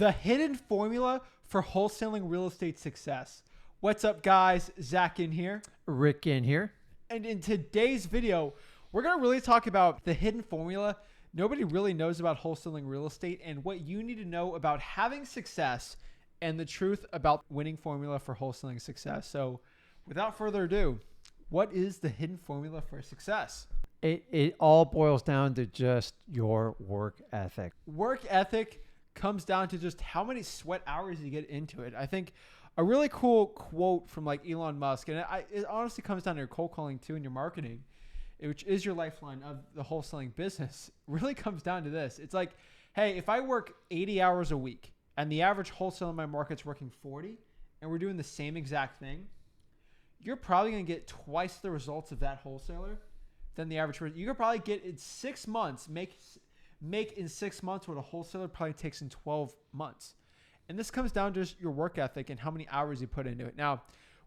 The hidden formula for wholesaling real estate success. What's up, guys? Zach Ginn here. Rick Zach Ginn here. And in today's video, we're going to really talk about the hidden formula nobody really knows about wholesaling real estate and what you need to know about having success and the truth about winning formula for wholesaling success. So without further ado, what is the hidden formula for success? It all boils down to just your work ethic. Work ethic comes down to just how many sweat hours you get into it. I think a really cool quote from like Elon Musk, and it honestly comes down to your cold calling too and your marketing, which is your lifeline of the wholesaling business, really comes down to this. It's like, hey, if I work 80 hours a week and the average wholesaler in my market's working 40 and we're doing the same exact thing, you're probably going to get twice the results of that wholesaler than the average person. You could probably get in 6 months, make in 6 months what a wholesaler probably takes in 12 months. And this comes down to just your work ethic and how many hours you put into it. Now,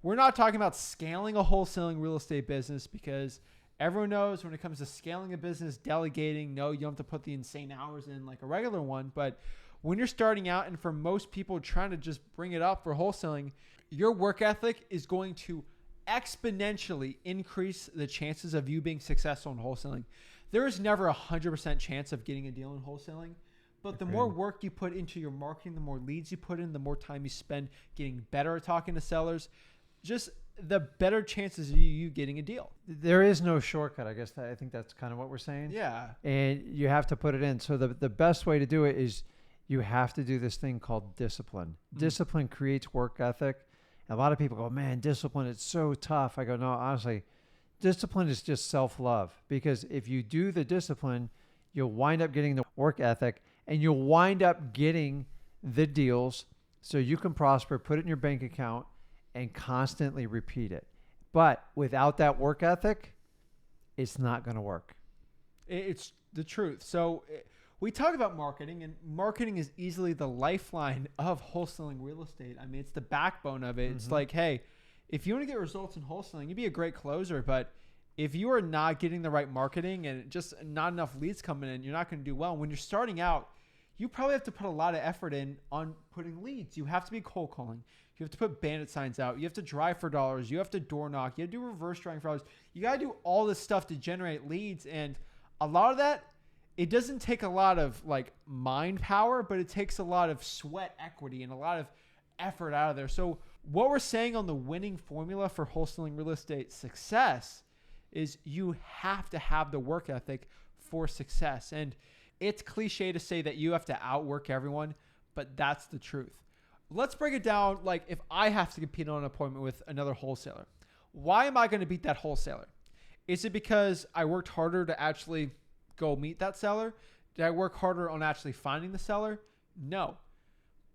we're not talking about scaling a wholesaling real estate business because everyone knows when it comes to scaling a business, delegating, no, you don't have to put the insane hours in like a regular one. But when you're starting out, and for most people trying to just bring it up for wholesaling, your work ethic is going to exponentially increase the chances of you being successful in wholesaling. There is never 100% chance of getting a deal in wholesaling, but the more work you put into your marketing, the more leads you put in, the more time you spend getting better at talking to sellers, just the better chances of you getting a deal. There is no shortcut. I think that's kind of what we're saying. Yeah. And you have to put it in. So the best way to do it is you have to do this thing called discipline. Discipline creates work ethic. A lot of people go, man, discipline, it's so tough. I go, no, honestly, discipline is just self-love, because if you do the discipline, you'll wind up getting the work ethic and you'll wind up getting the deals so you can prosper, put it in your bank account and constantly repeat it. But without that work ethic, it's not going to work. It's the truth. So we talk about marketing, and marketing is easily the lifeline of wholesaling real estate. I mean, it's the backbone of it. It's like, hey, if you want to get results in wholesaling, you'd be a great closer. But if you are not getting the right marketing and just not enough leads coming in, you're not going to do well. When you're starting out, you probably have to put a lot of effort in on putting leads. You have to be cold calling. You have to put bandit signs out. You have to drive for dollars. You have to door knock. You have to do reverse driving for dollars. You got to do all this stuff to generate leads. And a lot of that, it doesn't take a lot of like mind power, but it takes a lot of sweat equity and a lot of effort out of there. So what we're saying on the winning formula for wholesaling real estate success is you have to have the work ethic for success. And it's cliche to say that you have to outwork everyone, but that's the truth. Let's break it down. Like if I have to compete on an appointment with another wholesaler, why am I going to beat that wholesaler? Is it because I worked harder to actually go meet that seller? Did I work harder on actually finding the seller? No.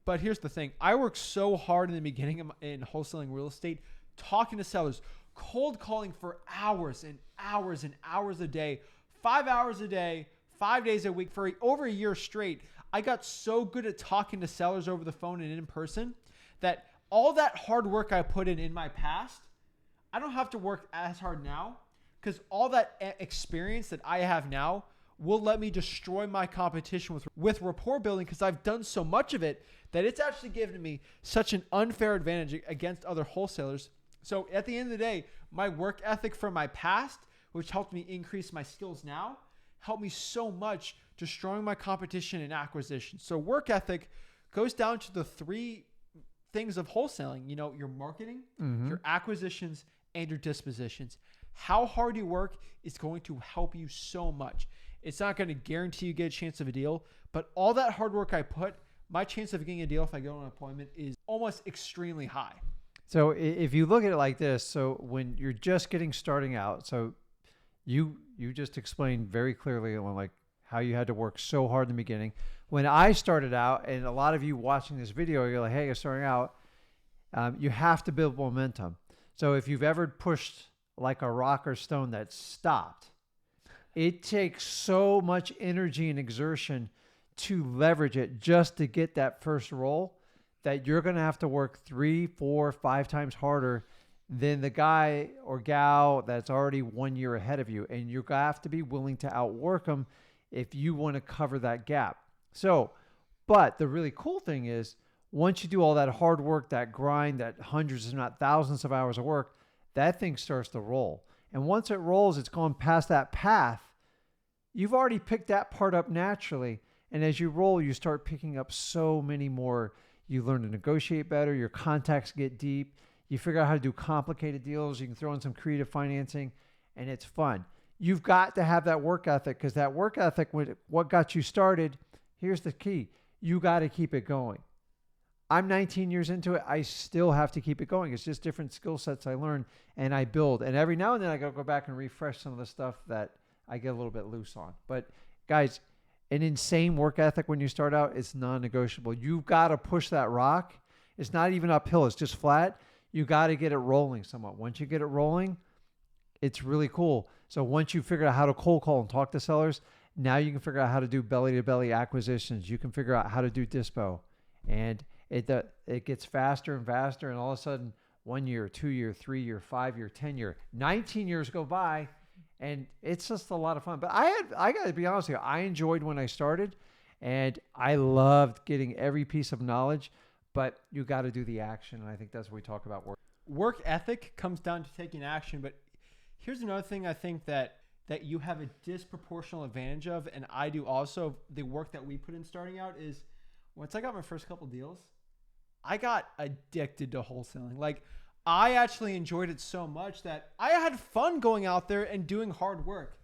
But here's the thing. I worked so hard in the beginning in wholesaling real estate, talking to sellers, cold calling for hours and hours and hours a day, 5 hours a day, 5 days a week for over a year straight. I got so good at talking to sellers over the phone and in person that all that hard work I put in my past, I don't have to work as hard now, because all that experience that I have now will let me destroy my competition with rapport building, because I've done so much of it that it's actually given me such an unfair advantage against other wholesalers. So at the end of the day, my work ethic from my past, which helped me increase my skills now, helped me so much destroying my competition and acquisition. So work ethic goes down to the three things of wholesaling, your marketing, your acquisitions, and your dispositions. How hard you work is going to help you so much. It's not going to guarantee you get a chance of a deal, but all that hard work I put, my chance of getting a deal if I go on an appointment is almost extremely high. So if you look at it like this, so when you're just starting out, so you just explained very clearly on like how you had to work so hard in the beginning. When I started out, and a lot of you watching this video, you're like, hey, you're starting out, you have to build momentum. So if you've ever pushed like a rock or stone that stopped, it takes so much energy and exertion to leverage it just to get that first roll that you're going to have to work 3, 4, 5 times harder than the guy or gal that's already 1 year ahead of you. And you have to be willing to outwork them if you want to cover that gap. So But the really cool thing is, once you do all that hard work, that grind, that hundreds, if not thousands of hours of work, that thing starts to roll. And once it rolls, it's gone past that path. You've already picked that part up naturally. And as you roll, you start picking up so many more. You learn to negotiate better. Your contacts get deep. You figure out how to do complicated deals. You can throw in some creative financing, and it's fun. You've got to have that work ethic, because that work ethic, what got you started, here's the key. You got to keep it going. I'm 19 years into it. I still have to keep it going. It's just different skill sets I learn and I build. And every now and then I go back and refresh some of the stuff that I get a little bit loose on. But guys, an insane work ethic when you start out, it's non-negotiable. You've got to push that rock. It's not even uphill. It's just flat. You got to get it rolling somewhat. Once you get it rolling, it's really cool. So once you figure out how to cold call and talk to sellers, now you can figure out how to do belly-to-belly acquisitions. You can figure out how to do dispo. And it gets faster and faster. And all of a sudden, 1 year, 2 year, 3 year, 5 year, 10 year, 19 years go by. And it's just a lot of fun. But I got to be honest with you, I enjoyed when I started, and I loved getting every piece of knowledge, but you got to do the action. And I think that's what we talk about work. Work ethic comes down to taking action. But here's another thing I think that you have a disproportional advantage of, and I do also. The work that we put in starting out is, once I got my first couple deals, I got addicted to wholesaling. Like, I actually enjoyed it so much that I had fun going out there and doing hard work.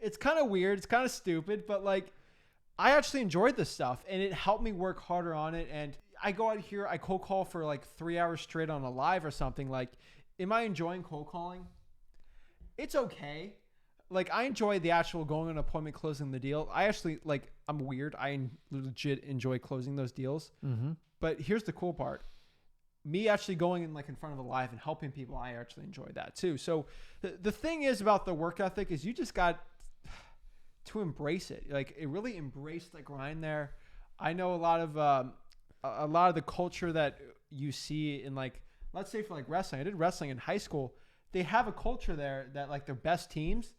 It's kind of weird. It's kind of stupid, but like, I actually enjoyed this stuff, and it helped me work harder on it. And I go out here, I cold call for like 3 hours straight on a live or something. Like, am I enjoying cold calling? It's okay. Like, I enjoy the actual going on an appointment, closing the deal. I actually, like, I'm weird. I legit enjoy closing those deals. Mm-hmm. But here's the cool part. Me actually going in like in front of a live and helping people, I actually enjoy that too. So the thing is about the work ethic is you just got to embrace it. Like, it really embraced the grind there. I know a lot of the culture that you see in, like, let's say for like wrestling. I did wrestling in high school. They have a culture there that, like, their best teams,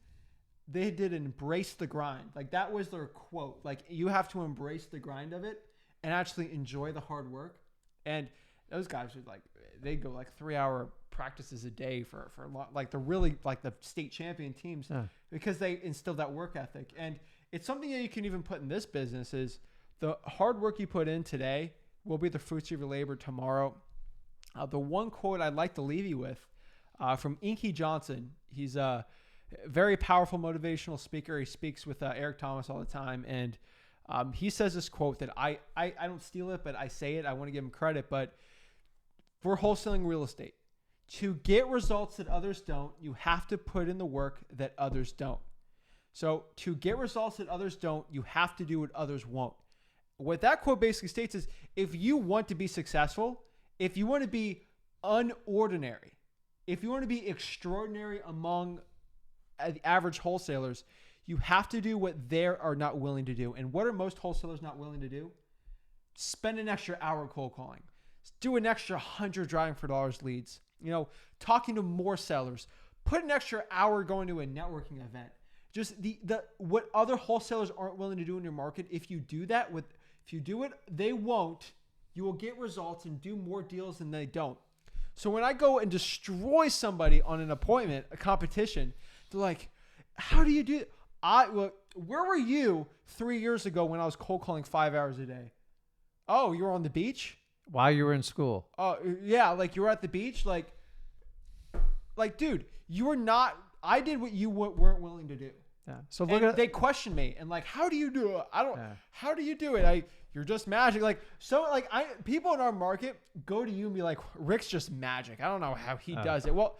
they did embrace the grind. Like, that was their quote. Like, you have to embrace the grind of it and actually enjoy the hard work. And those guys would, like, they go like 3 hour practices a day for like the really, like, the state champion teams, because they instilled that work ethic. And it's something that you can even put in this business is the hard work you put in today will be the fruits of your labor tomorrow. The one quote I'd like to leave you with from Inky Johnson. He's a very powerful motivational speaker. He speaks with Eric Thomas all the time. And he says this quote that I don't steal it, but I say it. I want to give him credit. But for wholesaling real estate, to get results that others don't, you have to put in the work that others don't. So to get results that others don't, you have to do what others won't. What that quote basically states is, if you want to be successful, if you want to be unordinary, if you want to be extraordinary among the average wholesalers, you have to do what they are not willing to do. And what are most wholesalers not willing to do? Spend an extra hour cold calling. Do an extra 100 driving for dollars leads. You know, talking to more sellers. Put an extra hour going to a networking event. Just the what other wholesalers aren't willing to do in your market. If you do that, if you do it, they won't. You will get results and do more deals than they don't. So when I go and destroy somebody on an appointment, a competition, they're like, "How do you do it?" Where were you 3 years ago when I was cold calling 5 hours a day? Oh, you were on the beach? While you were in school? Oh, yeah. Like, you were at the beach? Like, dude, you were not, I did what you weren't willing to do. Yeah. So they questioned me and, like, how do you do it? How do you do it? You're just magic. Like, so, like, people in our market go to you and be like, Rick's just magic. I don't know how he does it. Well,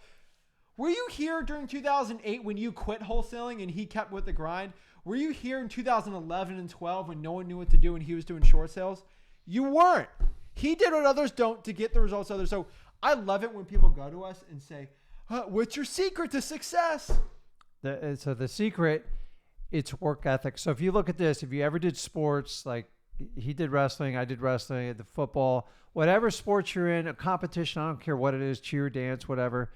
were you here during 2008 when you quit wholesaling and he kept with the grind? Were you here in 2011 and 12 when no one knew what to do and he was doing short sales? You weren't. He did what others don't to get the results others. So I love it when people go to us and say, what's your secret to success? So the secret, it's work ethic. So if you look at this, if you ever did sports, like he did wrestling, I did wrestling, the football, whatever sports you're in, a competition, I don't care what it is, cheer, dance, whatever.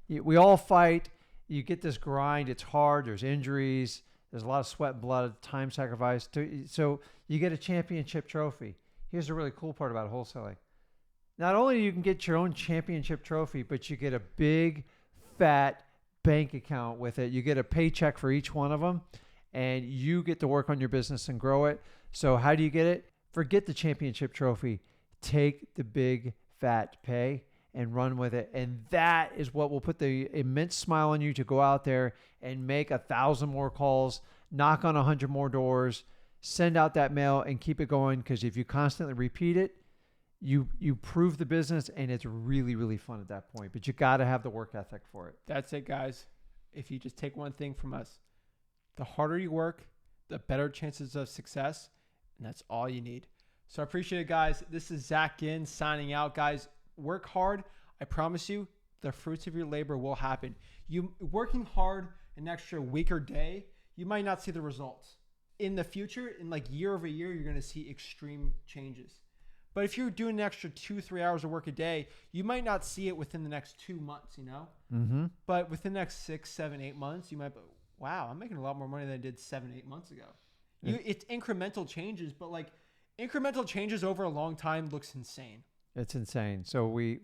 We all fight. You get this grind. It's hard. There's injuries. There's a lot of sweat and blood, time sacrifice. So you get a championship trophy. here's the really cool part about wholesaling. Not only do you can get your own championship trophy, but you get a big, fat bank account with it. You get a paycheck for each one of them, and you get to work on your business and grow it. So how do you get it? Forget the championship trophy. Take the big, fat pay and run with it. And that is what will put the immense smile on you to go out there and make 1,000 more calls, knock on 100 more doors, send out that mail, and keep it going. Because if you constantly repeat it, you prove the business, and it's really, really fun at that point. But you got to have the work ethic for it. That's it, guys. If you just take one thing from us, the harder you work, the better chances of success, and that's all you need. So I appreciate it, guys. This is Zach Ginn signing out. Guys, work hard. I promise you, the fruits of your labor will happen. You working hard an extra week or day, you might not see the results. In the future, in like year over year, you're going to see extreme changes. But if you're doing an extra 2-3 hours of work a day, you might not see it within the next 2 months, you know? Mm-hmm. But within the next 6, 7, 8 months, you might be, wow, I'm making a lot more money than I did 7, 8 months ago. It's incremental changes, but like incremental changes over a long time looks insane. It's insane. So we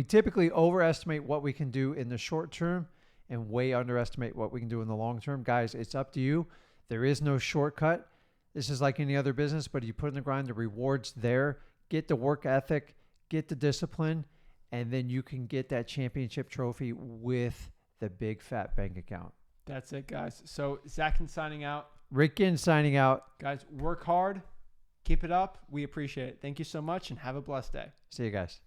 typically overestimate what we can do in the short term and way underestimate what we can do in the long term. Guys, it's up to you. There is no shortcut. This is like any other business, but you put in the grind, the rewards there. Get the work ethic, get the discipline, and then you can get that championship trophy with the big fat bank account. That's it, guys. So Zach Ginn signing out. Rick Ginn signing out. Guys, work hard. Keep it up. We appreciate it. Thank you so much, and have a blessed day. See you guys.